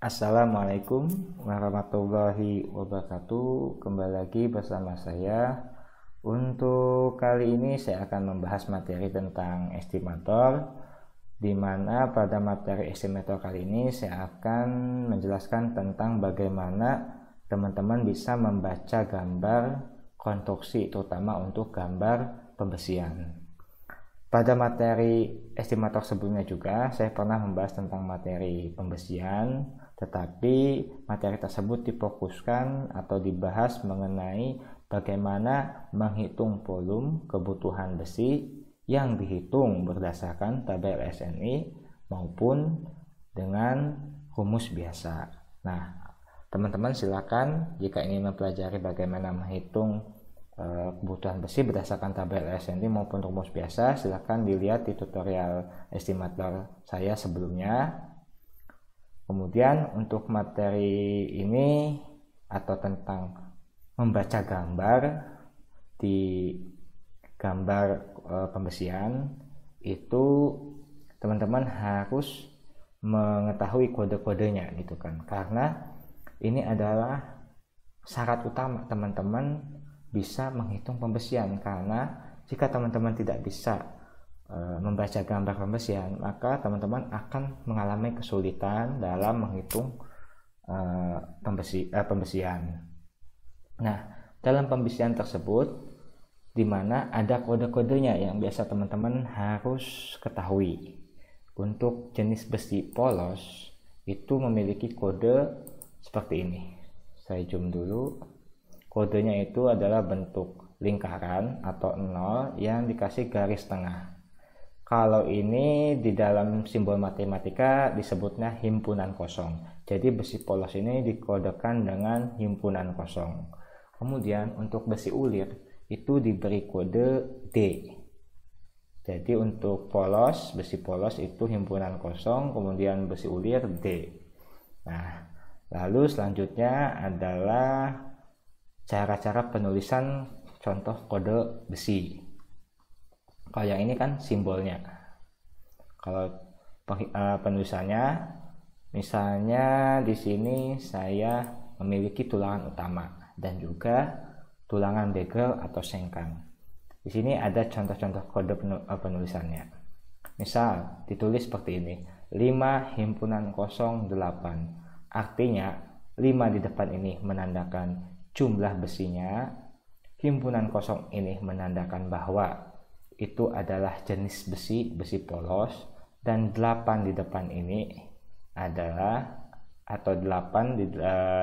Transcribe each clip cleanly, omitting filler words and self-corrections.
Assalamualaikum warahmatullahi wabarakatuh. Kembali lagi bersama saya. Untuk kali ini saya akan membahas materi tentang estimator, di mana pada materi estimator kali ini saya akan menjelaskan tentang bagaimana teman-teman bisa membaca gambar konstruksi, terutama untuk gambar pembesian. Pada materi estimator sebelumnya juga saya pernah membahas tentang materi pembesian, tetapi materi tersebut difokuskan atau dibahas mengenai bagaimana menghitung volume kebutuhan besi yang dihitung berdasarkan tabel SNI maupun dengan rumus biasa. Nah, teman-teman silakan jika ingin mempelajari bagaimana menghitung kebutuhan besi berdasarkan tabel SNI maupun rumus biasa, silakan dilihat di tutorial estimator saya sebelumnya. Kemudian untuk materi ini atau tentang membaca gambar di gambar pembesian itu teman-teman harus mengetahui kode-kodenya gitu kan, karena ini adalah syarat utama teman-teman bisa menghitung pembesian. Karena jika teman-teman tidak bisa membaca gambar pembesian, maka teman-teman akan mengalami kesulitan dalam menghitung pembesian. Nah, dalam pembesian tersebut di mana ada kode-kodenya yang biasa teman-teman harus ketahui. Untuk jenis besi polos itu memiliki kode seperti ini. Saya zoom dulu. Kodenya itu adalah bentuk lingkaran atau 0 yang dikasih garis tengah. Kalau ini di dalam simbol matematika disebutnya himpunan kosong. Jadi besi polos ini dikodekan dengan himpunan kosong. Kemudian untuk besi ulir itu diberi kode D. Jadi untuk polos, besi polos itu himpunan kosong, kemudian besi ulir D. Nah, lalu selanjutnya adalah cara-cara penulisan contoh kode besi. Kalau yang ini kan simbolnya. Kalau penulisannya, misalnya di sini saya memiliki tulangan utama dan juga tulangan begel atau sengkang. Di sini ada contoh-contoh kode penulisannya. Misal ditulis seperti ini, 5 himpunan kosong 8. Artinya 5 di depan ini menandakan jumlah besinya, himpunan kosong ini menandakan bahwa itu adalah jenis besi polos, dan 8 di depan ini adalah, atau 8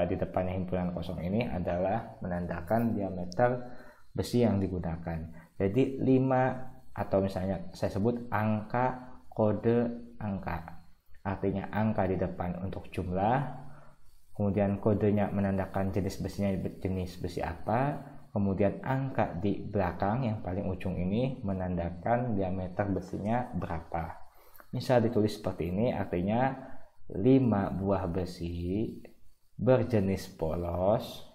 di depannya himpunan kosong ini adalah menandakan diameter besi yang digunakan. Jadi 5 atau misalnya saya sebut angka, kode angka, artinya angka di depan untuk jumlah, kemudian kodenya menandakan jenis besinya jenis besi apa, kemudian angka di belakang yang paling ujung ini menandakan diameter besinya berapa. Misal ditulis seperti ini, artinya 5 buah besi berjenis polos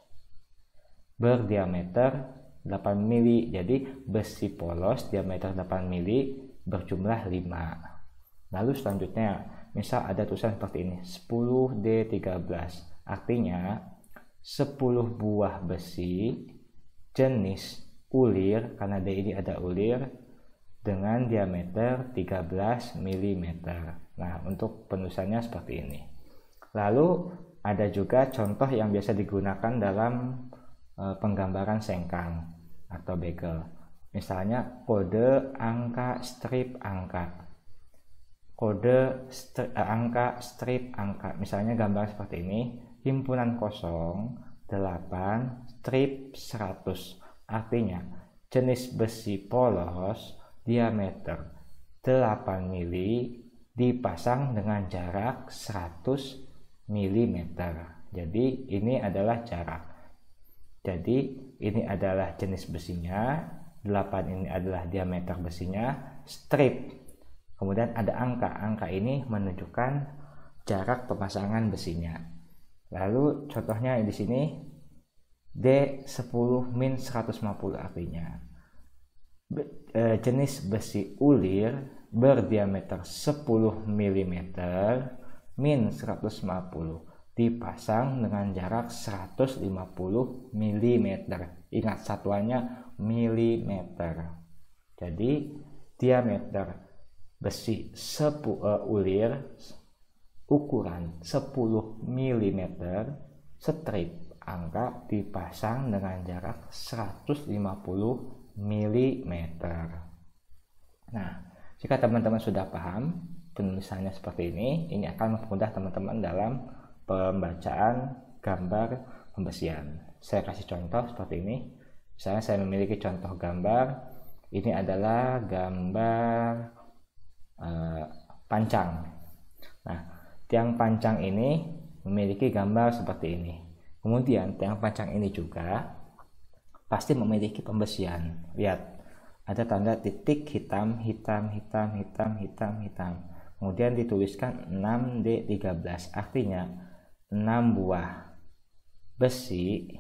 berdiameter 8 mili. Jadi besi polos diameter 8 mili berjumlah 5. Lalu selanjutnya misal ada tulisan seperti ini, 10D13. Artinya 10 buah besi jenis ulir, karena D ini ada ulir, dengan diameter 13 mm. Nah, untuk penulisannya seperti ini. Lalu ada juga contoh yang biasa digunakan dalam penggambaran sengkang atau begel. Misalnya kode angka strip angka. Kode angka strip angka. Misalnya gambar seperti ini, himpunan kosong 8 strip 100. Artinya jenis besi polos diameter 8 mili dipasang dengan jarak 100 mm. Jadi ini adalah jarak. Jadi ini adalah jenis besinya, 8 ini adalah diameter besinya, strip. Kemudian ada angka ini menunjukkan jarak pemasangan besinya. Lalu contohnya di sini D10-150, artinya jenis besi ulir berdiameter 10 mm min 150. dipasang dengan jarak 150 mm. Ingat satuannya milimeter. Jadi diameter besi ulir ukuran 10 mm strip angka dipasang dengan jarak 150 mm. Nah, jika teman-teman sudah paham penulisannya seperti ini akan mempermudah teman-teman dalam pembacaan gambar pembesian. Saya kasih contoh seperti ini. Misalnya saya memiliki contoh gambar. Ini adalah gambar pancang. Nah, tiang pancang ini memiliki gambar seperti ini. Kemudian tiang pancang ini juga pasti memiliki pembesian. Lihat, ada tanda titik hitam. Kemudian dituliskan 6D13, artinya 6 buah besi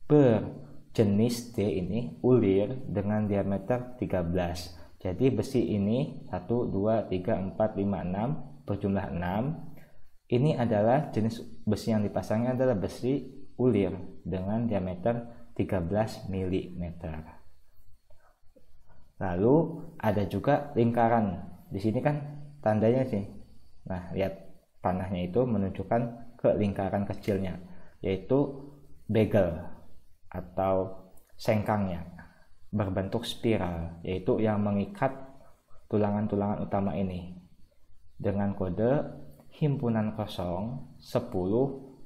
berjenis D ini ulir dengan diameter 13. Jadi besi ini 1, 2, 3, 4, 5, 6 berjumlah 6. Ini adalah jenis besi yang dipasangnya adalah besi ulir dengan diameter 13 mm. Lalu ada juga lingkaran. Di sini kan tandanya sih. Nah, lihat panahnya itu menunjukkan ke lingkaran kecilnya, yaitu begal atau sengkangnya berbentuk spiral, yaitu yang mengikat tulangan-tulangan utama ini dengan kode himpunan kosong 10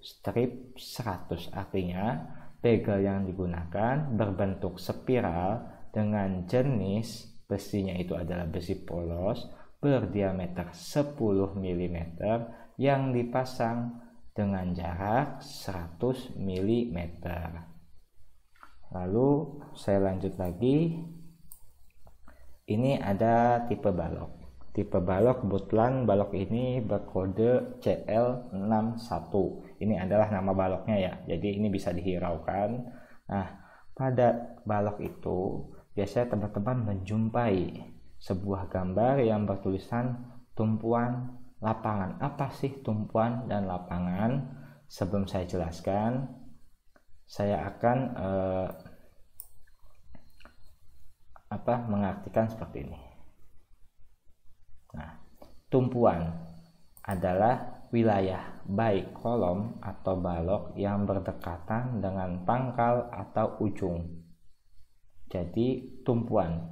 strip 100. Artinya begal yang digunakan berbentuk spiral dengan jenis besinya itu adalah besi polos berdiameter 10 mm yang dipasang dengan jarak 100 mm. Lalu saya lanjut lagi. Ini ada tipe balok. Tipe balok kebetulan balok ini berkode CL61. Ini adalah nama baloknya ya. Jadi ini bisa dihiraukan. Nah, pada balok itu biasanya teman-teman menjumpai sebuah gambar yang bertulisan tumpuan lapangan. Apa sih tumpuan dan lapangan? Sebelum saya jelaskan, saya akan mengartikan seperti ini. Nah, tumpuan adalah wilayah baik kolom atau balok yang berdekatan dengan pangkal atau ujung. Jadi tumpuan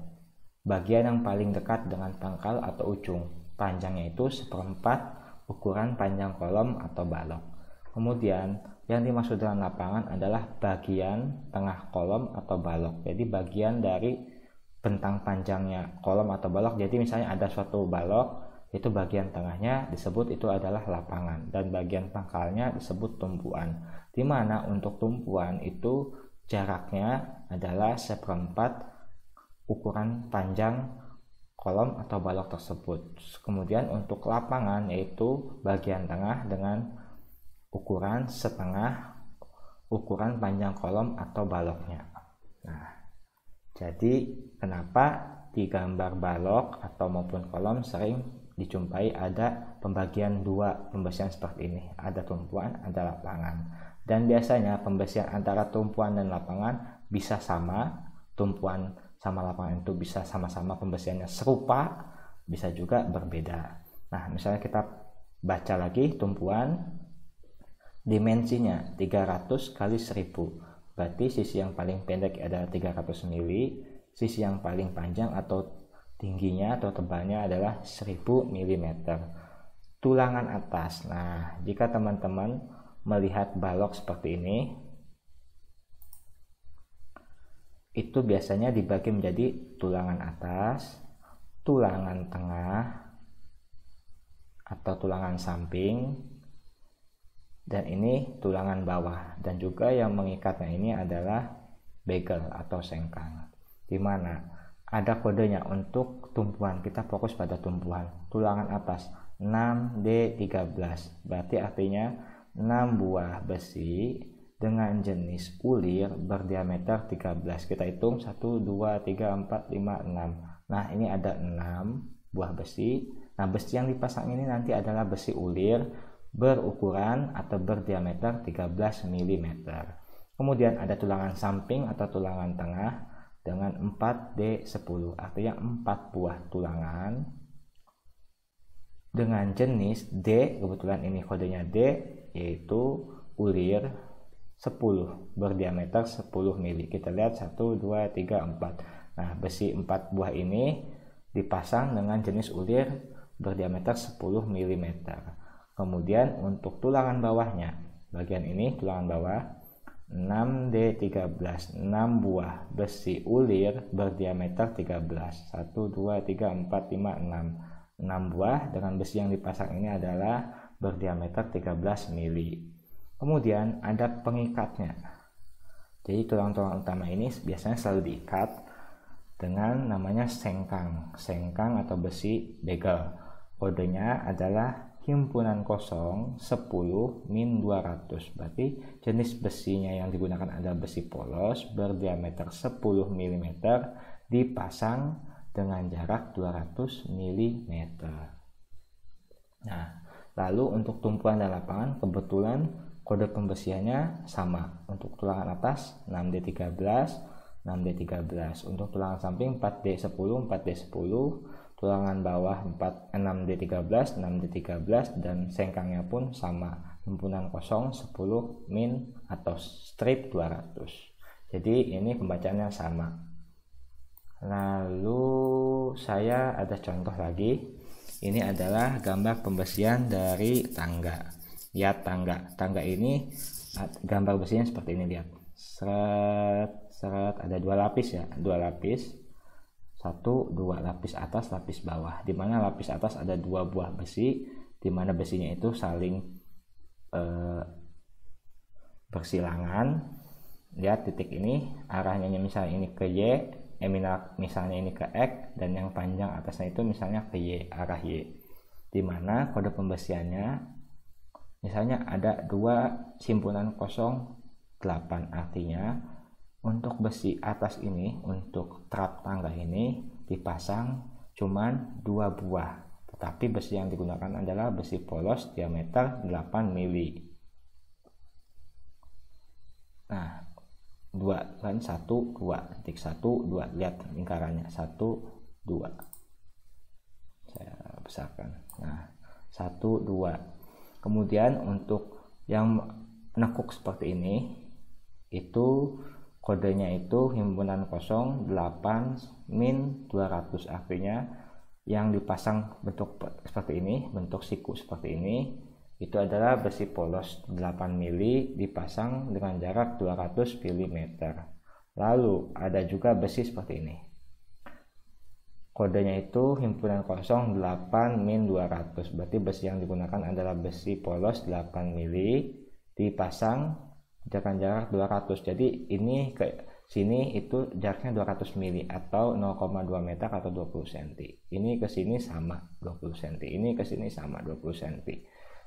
bagian yang paling dekat dengan pangkal atau ujung. Panjangnya itu 1/4 ukuran panjang kolom atau balok. Kemudian yang dimaksud dengan lapangan adalah bagian tengah kolom atau balok. Jadi bagian dari bentang panjangnya kolom atau balok. Jadi misalnya ada suatu balok, itu bagian tengahnya disebut itu adalah lapangan, dan bagian pangkalnya disebut tumpuan. Di mana untuk tumpuan itu jaraknya adalah 1/4 ukuran panjang kolom atau balok tersebut. Kemudian untuk lapangan yaitu bagian tengah dengan ukuran setengah ukuran panjang kolom atau baloknya. Nah, jadi kenapa di gambar balok atau maupun kolom sering dijumpai ada pembagian dua pembesian seperti ini, ada tumpuan, ada lapangan. Dan biasanya pembesian antara tumpuan dan lapangan bisa sama, tumpuan sama lapangan itu bisa sama-sama pembesiannya serupa, bisa juga berbeda. Nah, misalnya kita baca lagi tumpuan, dimensinya 300 kali 1000, berarti sisi yang paling pendek adalah 300 mili, sisi yang paling panjang atau tingginya atau tebalnya adalah 1000 mm. Tulangan atas. Nah, jika teman-teman melihat balok seperti ini, itu biasanya dibagi menjadi tulangan atas, tulangan tengah atau tulangan samping, dan ini tulangan bawah. Dan juga yang mengikatnya ini adalah begal atau sengkang, di mana ada kodenya. Untuk tumpuan kita fokus pada tumpuan. Tulangan atas 6D13, berarti artinya 6 buah besi dengan jenis ulir berdiameter 13. Kita hitung 1, 2, 3, 4, 5, 6. Nah, ini ada 6 buah besi. Nah, besi yang dipasang ini nanti adalah besi ulir berukuran atau berdiameter 13 mm. Kemudian ada tulangan samping atau tulangan tengah dengan 4D10, artinya 4 buah tulangan dengan jenis D, kebetulan ini kodenya D, yaitu ulir 10 berdiameter 10 mili. Kita lihat 1, 2, 3, 4. Nah, besi 4 buah ini dipasang dengan jenis ulir berdiameter 10 mm. Kemudian untuk tulangan bawahnya, bagian ini tulangan bawah 6D13, 6 buah besi ulir berdiameter 13. 1, 2, 3, 4, 5, 6. 6 buah dengan besi yang dipasang ini adalah berdiameter 13 mili. Kemudian ada pengikatnya. Jadi tulang-tulang utama ini biasanya selalu diikat dengan namanya sengkang atau besi begel. Kodenya adalah himpunan kosong 10-200. Berarti jenis besinya yang digunakan adalah besi polos berdiameter 10 mm dipasang dengan jarak 200 mm. Nah, lalu untuk tumpuan dan lapangan kebetulan kode pembesiannya sama. Untuk tulangan atas 6D13, 6D13. Untuk tulangan samping 4D10, 4D10. Tulangan bawah 6D13, 6D13, dan sengkangnya pun sama. Himpunan kosong 10 min atau strip 200. Jadi ini pembacaannya sama. Lalu saya ada contoh lagi. Ini adalah gambar pembesian dari tangga. Lihat tangga ini gambar besinya seperti ini, lihat. Seret ada 2 lapis ya, 2 lapis. 1, 2 lapis atas, lapis bawah. Di mana lapis atas ada 2 buah besi, di mana besinya itu saling bersilangan. Lihat titik ini, arahnya misalnya ini ke Y, misalnya ini ke X, dan yang panjang atasnya itu misalnya ke Y, arah Y. Dimana kode pembesiannya misalnya ada 2 simpunan kosong 8, artinya untuk besi atas ini, untuk trap tangga ini dipasang cuman 2 buah, tetapi besi yang digunakan adalah besi polos diameter 8 mili. Nah, 2 kan 1, 2, titik 1, 2, lihat lingkarannya 1, 2. Saya besarkan. Nah, 1, 2. Kemudian untuk yang nekuk seperti ini itu kodenya itu himpunan kosong 8 min 200, artinya yang dipasang bentuk seperti ini, bentuk siku seperti ini, itu adalah besi polos 8 mili dipasang dengan jarak 200 mm. Lalu ada juga besi seperti ini. Kodenya itu himpunan kosong 8 min 200. Berarti besi yang digunakan adalah besi polos 8 mili dipasang dengan jarak 200. Jadi ini ke sini itu jaraknya 200 mili atau 0,2 meter atau 20 cm. Ini ke sini sama 20 cm. Ini ke sini sama 20 cm.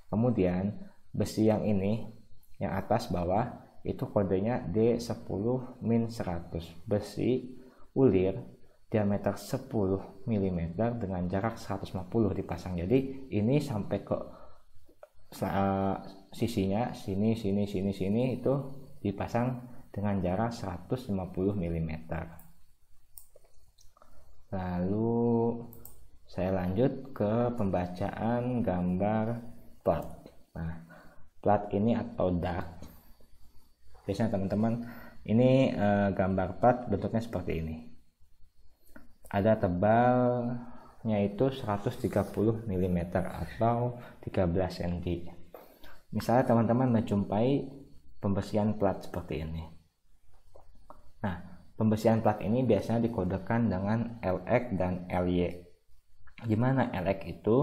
Kemudian besi yang ini, yang atas bawah, itu kodenya D10-100. Besi ulir diameter 10 mm dengan jarak 150 dipasang. Jadi ini sampai ke sisinya, sini itu dipasang dengan jarak 150 mm. Lalu saya lanjut ke pembacaan gambar plat. Nah, plat ini atau dak, biasanya teman-teman ini gambar plat bentuknya seperti ini. Ada tebalnya itu 130 mm atau 13 cm. Misalnya teman-teman menjumpai pembesian plat seperti ini. Nah, pembesian plat ini biasanya dikodekan dengan LX dan LY. Gimana LX itu?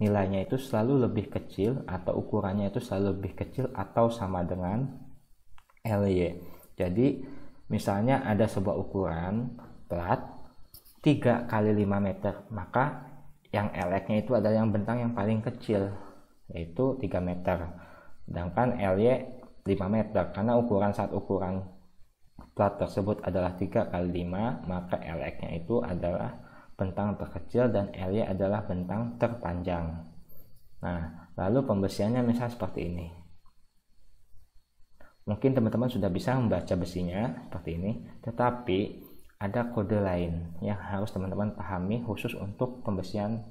Nilainya itu selalu lebih kecil atau ukurannya itu selalu lebih kecil atau sama dengan LY. Jadi misalnya ada sebuah ukuran plat 3 kali 5 meter, maka yang LX-nya itu adalah yang bentang yang paling kecil, yaitu 3 meter. Sedangkan LY 5 meter, karena saat ukuran plat tersebut adalah 3 kali 5, maka LX-nya itu adalah bentang terkecil dan LY adalah bentang terpanjang. Nah, Lalu pembesiannya misal seperti ini. Mungkin teman-teman sudah bisa membaca besinya seperti ini, tetapi ada kode lain yang harus teman-teman pahami khusus untuk pembesian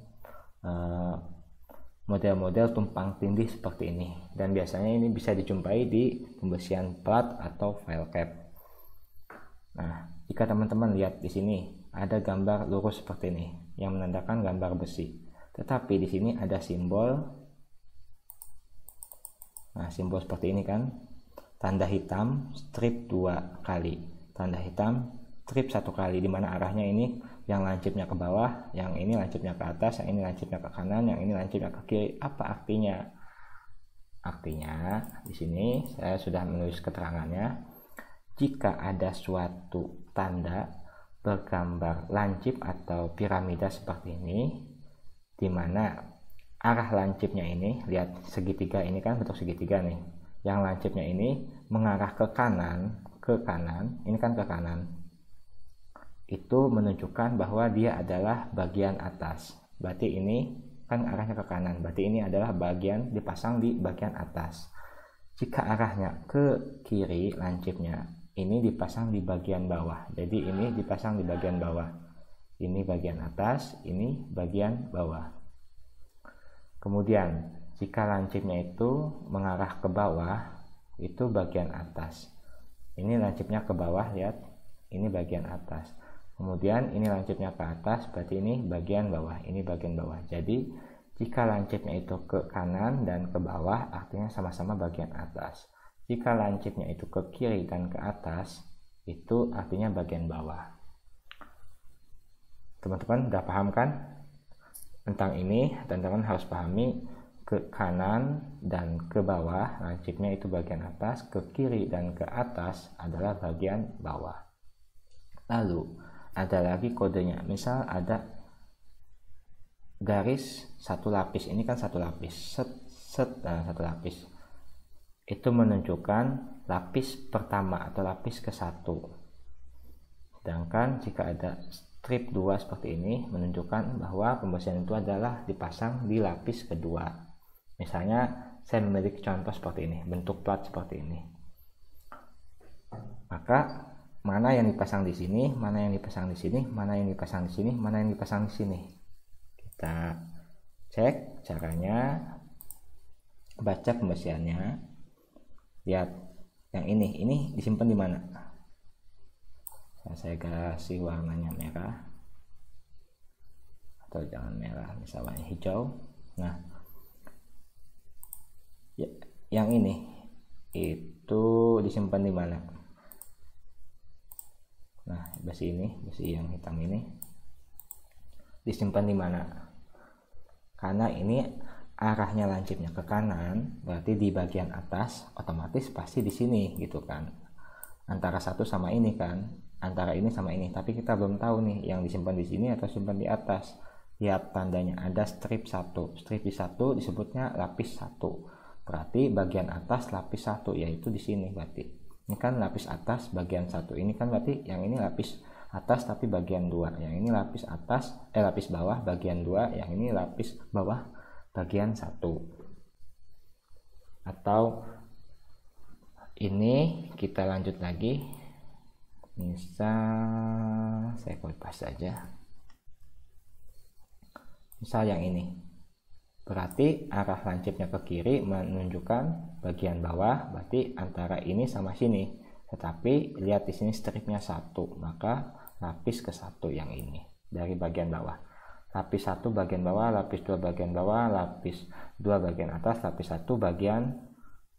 model-model tumpang tindih seperti ini, dan biasanya ini bisa dijumpai di pembesian plat atau file cap. Nah, jika teman-teman lihat di sini ada gambar lurus seperti ini yang menandakan gambar besi, tetapi di sini ada simbol. Nah, simbol seperti ini kan, tanda hitam strip 2 kali, tanda hitam strip 1 kali, dimana arahnya ini yang lancipnya ke bawah, yang ini lancipnya ke atas, yang ini lancipnya ke kanan, yang ini lancipnya ke kiri. Apa artinya? Artinya di sini saya sudah menulis keterangannya. Jika ada suatu tanda bergambar lancip atau piramida seperti ini, di mana arah lancipnya ini, lihat segitiga ini kan bentuk segitiga nih, yang lancipnya ini mengarah ke kanan, ini kan ke kanan, itu menunjukkan bahwa dia adalah bagian atas. Berarti ini kan arahnya ke kanan, berarti ini adalah bagian dipasang di bagian atas. Jika arahnya ke kiri lancipnya, ini dipasang di bagian bawah. Jadi ini dipasang di bagian bawah, ini bagian atas, ini bagian bawah. Kemudian jika lancipnya itu mengarah ke bawah, itu bagian atas. Ini lancipnya ke bawah, lihat, ini bagian atas. Kemudian ini lancipnya ke atas, berarti ini bagian bawah, ini bagian bawah. Jadi jika lancipnya itu ke kanan dan ke bawah, artinya sama-sama bagian atas. Jika lancipnya itu ke kiri dan ke atas, itu artinya bagian bawah. Teman-teman udah paham kan tentang ini? Teman-teman harus pahami ke kanan dan ke bawah lancipnya itu bagian atas, ke kiri dan ke atas adalah bagian bawah. Lalu ada lagi kodenya, misal ada garis satu lapis, ini kan satu lapis, satu lapis, itu menunjukkan lapis pertama atau lapis ke-1. Sedangkan jika ada strip 2 seperti ini, menunjukkan bahwa pembesian itu adalah dipasang di lapis kedua. Misalnya saya memiliki contoh seperti ini, bentuk plat seperti ini. Maka mana yang dipasang di sini, mana yang dipasang di sini, mana yang dipasang di sini, mana yang dipasang di sini. Kita cek caranya, baca pembesiannya. Lihat yang ini disimpan di mana? Saya kasih warnanya merah, atau jangan merah, misalnya hijau. Nah, ya, yang ini itu disimpan di mana? Nah, besi yang hitam ini disimpan di mana? Karena ini arahnya lancipnya ke kanan, berarti di bagian atas, otomatis pasti di sini gitu kan. Antara satu sama ini kan, antara ini sama ini. Tapi kita belum tahu nih yang disimpan di sini atau simpan di atas. Lihat tandanya ada strip 1. Strip di 1 disebutnya lapis 1. Berarti bagian atas lapis 1, yaitu di sini berarti. Ini kan lapis atas bagian 1. Ini kan berarti yang ini lapis atas tapi bagian 2. Yang ini lapis atas lapis bawah bagian 2, yang ini lapis bawah bagian 1. Atau ini kita lanjut lagi, misal saya kopas saja, misal yang ini, berarti arah lancipnya ke kiri menunjukkan bagian bawah, berarti antara ini sama sini. Tetapi lihat di sini stripnya 1, maka lapis ke-1 yang ini dari bagian bawah. Lapis 1 bagian bawah, lapis 2 bagian bawah, lapis 2 bagian atas, lapis 1 bagian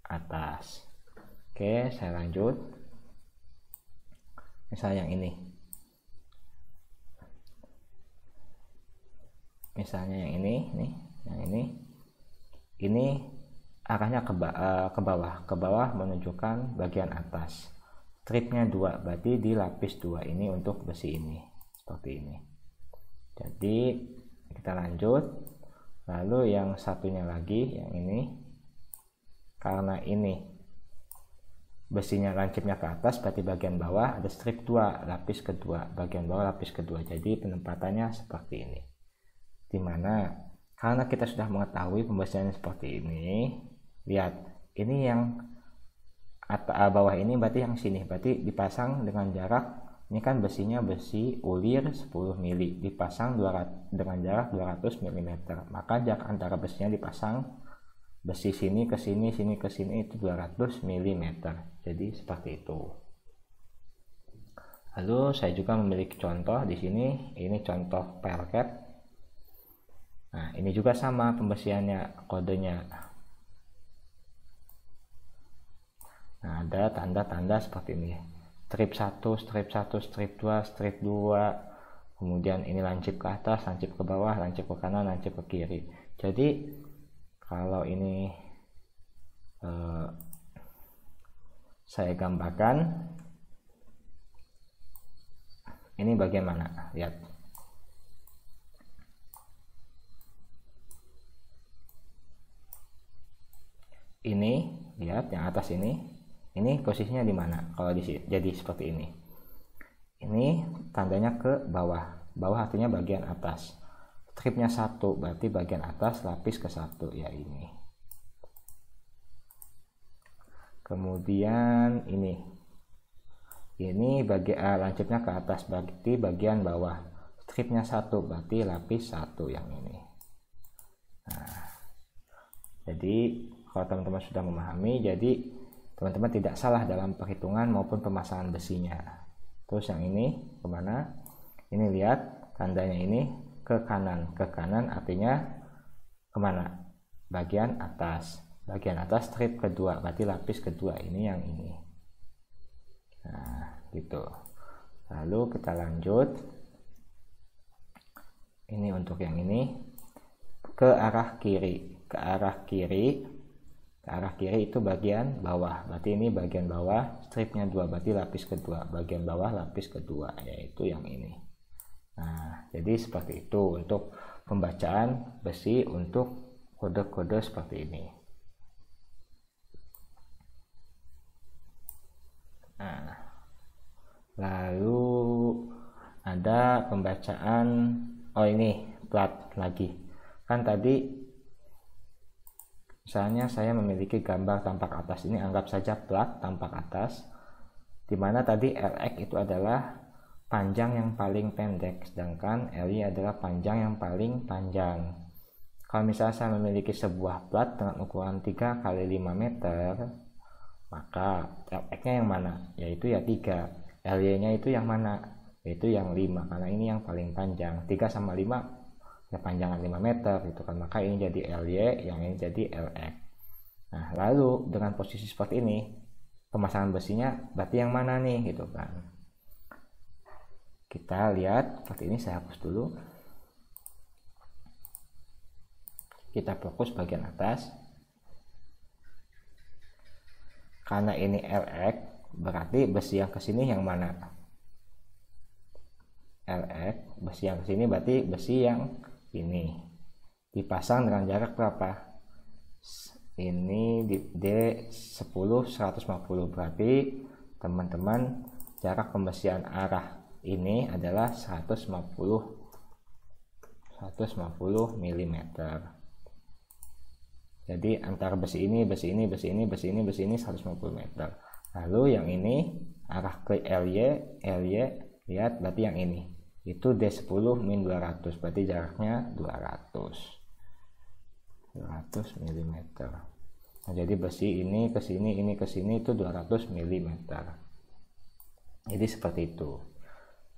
atas. Oke, saya lanjut. Misalnya yang ini. Misalnya yang ini, nih, yang ini. Ini arahnya ke bawah menunjukkan bagian atas. Stripnya 2, berarti di lapis 2 ini untuk besi ini. Seperti ini. Jadi kita lanjut. Lalu yang satunya lagi, yang ini, karena ini besinya lancipnya ke atas, berarti bagian bawah ada strip 2, lapis kedua, bagian bawah lapis kedua. Jadi penempatannya seperti ini, dimana Karena kita sudah mengetahui pembesiannya seperti ini, lihat ini yang bawah ini berarti yang sini, berarti dipasang dengan jarak, ini kan besinya besi ulir 10 mili, dipasang dengan jarak 200 mm, maka jarak antara besinya dipasang besi sini ke sini, sini ke sini itu 200 mm. Jadi seperti itu. Lalu saya juga memiliki contoh di sini, ini contoh pelket. Nah, ini juga sama pembesiannya, kodenya. Nah, ada tanda-tanda seperti ini. Strip 1, strip 1, strip 2, strip 2. Kemudian ini lancip ke atas, lancip ke bawah, lancip ke kanan, lancip ke kiri. Jadi kalau ini saya gambarkan, ini bagaimana? Lihat. Ini, lihat yang atas ini posisinya di mana? Kalau jadi seperti ini. Ini tandanya ke bawah. Bawah artinya bagian atas. Stripnya 1 berarti bagian atas, lapis ke 1 ya ini. Kemudian ini bagian lancipnya ke atas berarti bagian bawah. Stripnya 1 berarti lapis 1 yang ini. Nah, jadi kalau teman-teman sudah memahami, jadi teman-teman tidak salah dalam perhitungan maupun pemasangan besinya. Terus yang ini kemana? Ini lihat tandanya ini ke kanan. Ke kanan artinya kemana? Bagian atas. Bagian atas strip kedua, berarti lapis kedua, ini yang ini. Nah, gitu. Lalu kita lanjut. Ini untuk yang ini ke arah kiri. Ke arah kiri itu bagian bawah, berarti ini bagian bawah, stripnya 2 berarti lapis kedua, bagian bawah lapis kedua, yaitu yang ini. Nah, jadi seperti itu untuk pembacaan besi untuk kode-kode seperti ini. Nah, lalu ada pembacaan, ini plat lagi. Kan tadi misalnya saya memiliki gambar tampak atas, ini anggap saja plat tampak atas, dimana tadi LX itu adalah panjang yang paling pendek, sedangkan LY adalah panjang yang paling panjang. Kalau misalnya saya memiliki sebuah plat dengan ukuran 3 x 5 meter, maka LX-nya yang mana? Yaitu ya 3. LY-nya itu yang mana? Yaitu yang 5, karena ini yang paling panjang. 3 sama 5 ya panjangan 5 meter gitu kan, maka ini jadi LY, yang ini jadi LX. Nah, lalu dengan posisi seperti ini pemasangan besinya berarti yang mana nih gitu kan. Kita lihat seperti ini, saya hapus dulu. Kita fokus bagian atas. Karena ini LX berarti besi yang kesini yang mana? LX, besi yang kesini berarti besi yang ini dipasang dengan jarak berapa? Ini di D10 150, berarti teman-teman jarak pembesian arah ini adalah 150 mm. Jadi antara besi ini 150 meter. Lalu yang ini arah ke LY lihat berarti yang ini itu D10 min 200, berarti jaraknya 200 mm. Nah, jadi besi ini ke sini itu 200 mm. Jadi seperti itu.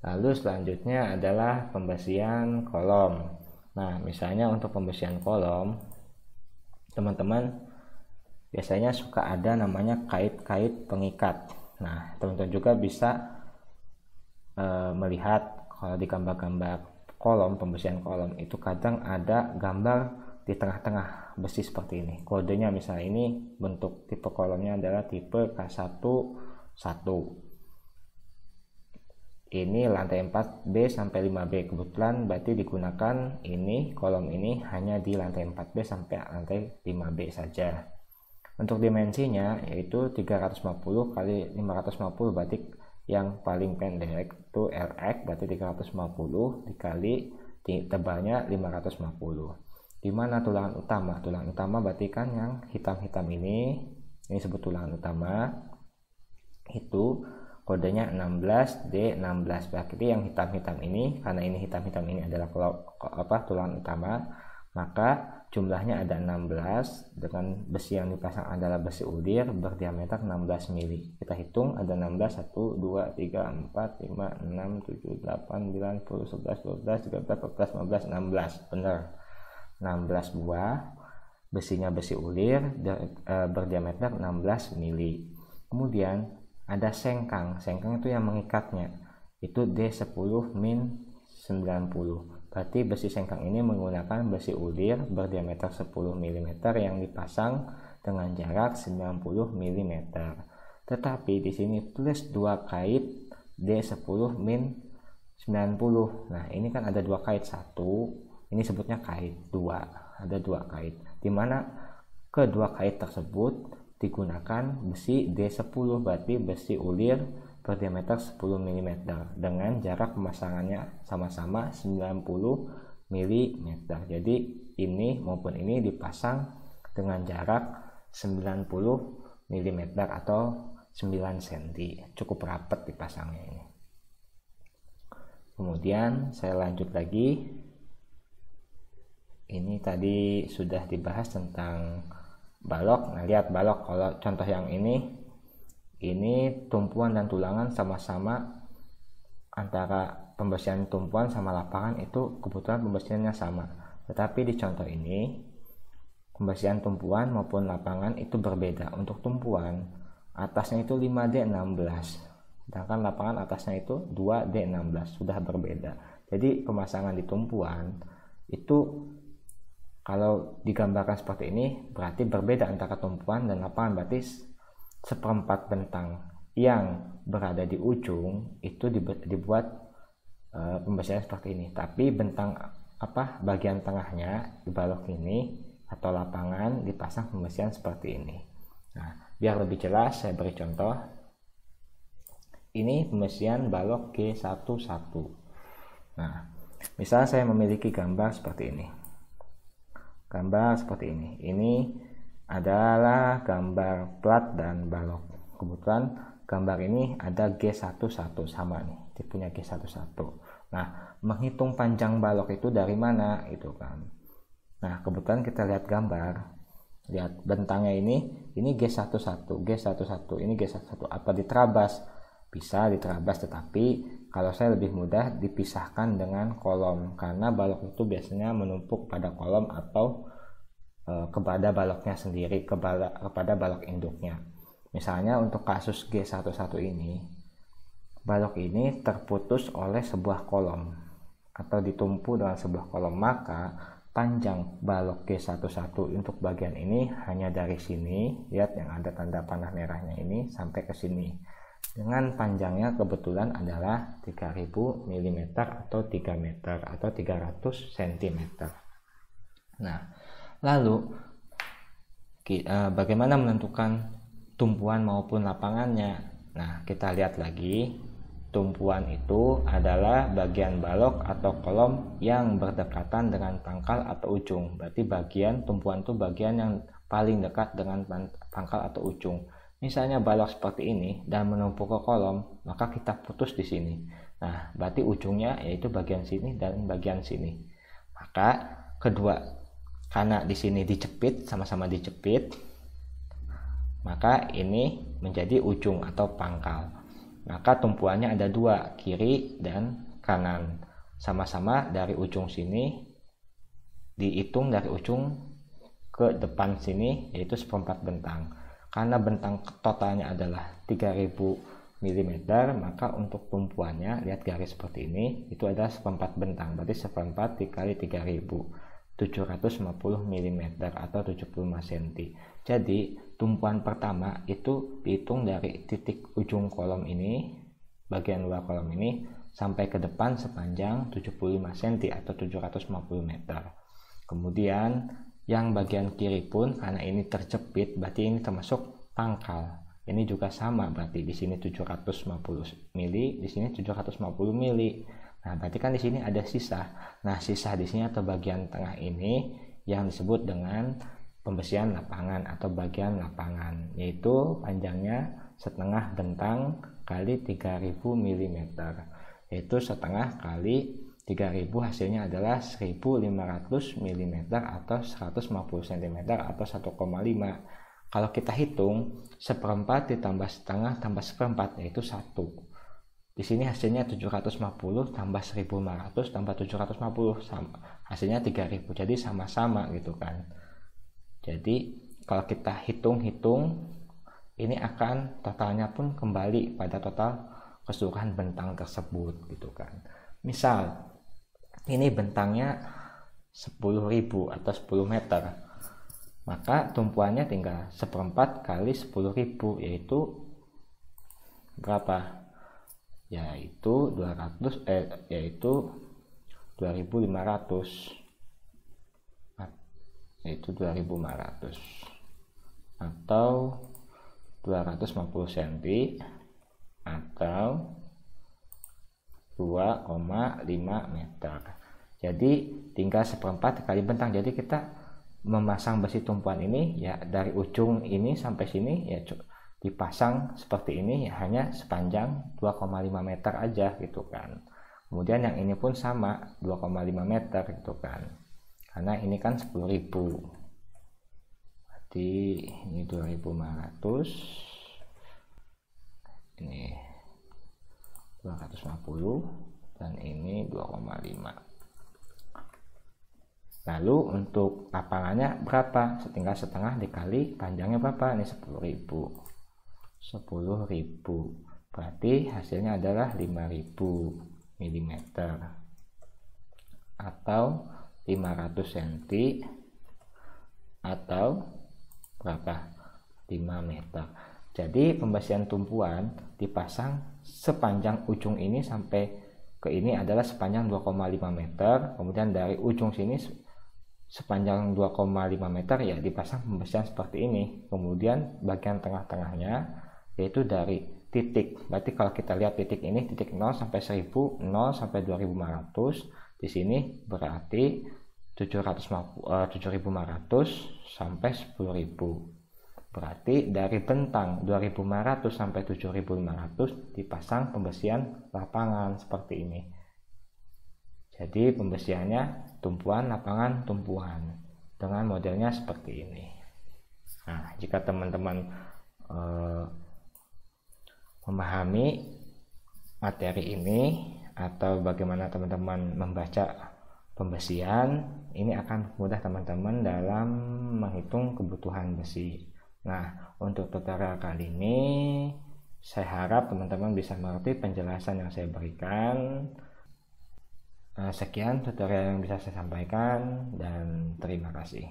Lalu selanjutnya adalah pembesian kolom. Nah, misalnya untuk pembesian kolom, teman-teman biasanya suka ada namanya kait-kait pengikat. Nah, teman-teman juga bisa melihat kalau di gambar-gambar kolom, pembesian kolom itu kadang ada gambar di tengah-tengah besi seperti ini. Kodenya misalnya ini bentuk tipe kolomnya adalah tipe K11. Ini lantai 4B sampai 5B. Kebetulan berarti digunakan ini kolom ini hanya di lantai 4B sampai lantai 5B saja. Untuk dimensinya yaitu 350 kali 550, berarti yang paling pendek itu LX, berarti 350 dikali tebalnya 550. Di mana tulangan utama? Tulangan utama berarti kan yang hitam-hitam ini disebut tulangan utama. Itu kodenya 16D16. Berarti yang hitam-hitam ini, karena ini hitam-hitam ini adalah tulangan utama, maka jumlahnya ada 16 dengan besi yang dipasang adalah besi ulir berdiameter 16 mili. Kita hitung ada 16, 1, 2, 3, 4, 5, 6, 7, 8, 9, 10, 11, 12, 13, 14, 15, 16. Benar. 16 buah. Besinya besi ulir berdiameter 16 mili. Kemudian ada sengkang. Sengkang itu yang mengikatnya. Itu D10-90. Berarti besi sengkang ini menggunakan besi ulir berdiameter 10 mm yang dipasang dengan jarak 90 mm. Tetapi di sini plus 2 kait D10-90. Nah, ini kan ada 2 kait, 1. Ini sebutnya kait, 2. Ada 2 kait. Di mana kedua kait tersebut digunakan besi D10, berarti besi ulir berdiameter 10 mm dengan jarak pemasangannya sama-sama 90 mm. Jadi ini maupun ini dipasang dengan jarak 90 mm atau 9 cm. Cukup rapat dipasangnya ini. Kemudian saya lanjut lagi. Ini tadi sudah dibahas tentang balok. Nah, lihat balok, kalau contoh yang ini tumpuan dan tulangan sama-sama, antara pembersihan tumpuan sama lapangan itu kebetulan pembersihannya sama. Tetapi di contoh ini pembersihan tumpuan maupun lapangan itu berbeda. Untuk tumpuan atasnya itu 5D16, sedangkan lapangan atasnya itu 2D16, sudah berbeda. Jadi pemasangan di tumpuan itu kalau digambarkan seperti ini berarti berbeda antara tumpuan dan lapangan. Berarti seperempat bentang yang berada di ujung itu dibuat pembersihan seperti ini. Tapi bentang bagian tengahnya di balok ini atau lapangan dipasang pembersihan seperti ini. Nah, biar lebih jelas saya beri contoh. Ini pembersihan balok G11. Nah, misalnya saya memiliki gambar seperti ini. Gambar seperti ini. Ini adalah gambar plat dan balok. Kebetulan gambar ini ada G11 sama nih, tipenya G11. Nah, menghitung panjang balok itu dari mana itu kan. Nah, kebetulan kita lihat gambar. Lihat bentangnya ini G11, ini G11. Apa diterabas? Bisa diterabas, tetapi kalau saya lebih mudah dipisahkan dengan kolom, karena balok itu biasanya menumpuk pada kolom atau kepada baloknya sendiri, kepada balok induknya. Misalnya untuk kasus G11 ini, balok ini terputus oleh sebuah kolom atau ditumpu dengan sebuah kolom, maka panjang balok G11 untuk bagian ini hanya dari sini, lihat yang ada tanda panah merahnya ini, sampai ke sini. Dengan panjangnya kebetulan adalah 3000 mm atau 3 meter atau 300 cm. Nah, lalu bagaimana menentukan tumpuan maupun lapangannya? Nah, kita lihat lagi. Tumpuan itu adalah bagian balok atau kolom yang berdekatan dengan pangkal atau ujung. Berarti bagian tumpuan itu bagian yang paling dekat dengan pangkal atau ujung. Misalnya balok seperti ini dan menumpuk ke kolom, maka kita putus di sini. Nah, berarti ujungnya yaitu bagian sini dan bagian sini. Maka karena di sini dicepit, sama-sama dicepit, maka ini menjadi ujung atau pangkal. Maka tumpuannya ada 2, kiri dan kanan. Sama-sama dari ujung sini dihitung dari ujung ke depan sini, yaitu seperempat bentang. Karena bentang totalnya adalah 3000 mm, maka untuk tumpuannya, lihat garis seperti ini, itu adalah seperempat bentang. Berarti seperempat dikali 3000, 750 mm atau 75 cm. Jadi tumpuan pertama itu dihitung dari titik ujung kolom ini, bagian luar kolom ini, sampai ke depan sepanjang 75 cm atau 750 meter. Kemudian yang bagian kiri pun karena ini terjepit, berarti ini termasuk pangkal. Ini juga sama, berarti di sini 750 mili, di sini 750 mili. Nah, berarti kan di sini ada sisa. Nah, sisa di sini atau bagian tengah ini yang disebut dengan pembesian lapangan atau bagian lapangan, yaitu panjangnya setengah bentang kali 3000 mm, yaitu setengah kali 3000 hasilnya adalah 1500 mm atau 150 cm atau 1,5. Kalau kita hitung, seperempat ditambah setengah tambah seperempat yaitu 1. Di sini hasilnya 750 tambah 1500 tambah 750 hasilnya 3000. Jadi sama-sama gitu kan. Jadi kalau kita hitung-hitung, ini akan totalnya pun kembali pada total keseluruhan bentang tersebut gitu kan. Misal ini bentangnya 10.000 atau 10 meter, maka tumpuannya tinggal seperempat kali 10.000, yaitu berapa? Yaitu 2500 yaitu 2500 atau 250 cm atau 2,5 meter. Jadi tinggal seperempat kali bentang. Jadi kita memasang besi tumpuan ini ya dari ujung ini sampai sini ya dipasang seperti ini ya, hanya sepanjang 2,5 meter aja gitu kan. Kemudian yang ini pun sama 2,5 meter gitu kan, karena ini kan 10.000. Berarti ini 2.500, ini 250, dan ini 2,5. Lalu untuk lapangannya berapa? Tinggal setengah dikali panjangnya berapa? Ini 10.000. Berarti hasilnya adalah 5.000 mm atau 500 cm atau berapa? 5 meter. Jadi pembesian tumpuan dipasang sepanjang ujung ini sampai ke ini adalah sepanjang 2,5 meter. Kemudian dari ujung sini sepanjang 2,5 meter ya dipasang pembesian seperti ini. Kemudian bagian tengah-tengahnya yaitu dari titik. Berarti kalau kita lihat titik ini, titik 0 sampai 1000, 0 sampai 2500. Di sini berarti 7.500 sampai 10.000. Berarti dari bentang 2.500 sampai 7.500 dipasang pembesian lapangan seperti ini. Jadi pembesiannya tumpuan, lapangan, tumpuan dengan modelnya seperti ini. Nah, jika teman-teman memahami materi ini atau bagaimana teman-teman membaca pembesian, ini akan mudah teman-teman dalam menghitung kebutuhan besi. Nah, untuk tutorial kali ini saya harap teman-teman bisa mengerti penjelasan yang saya berikan. Sekian tutorial yang bisa saya sampaikan dan terima kasih.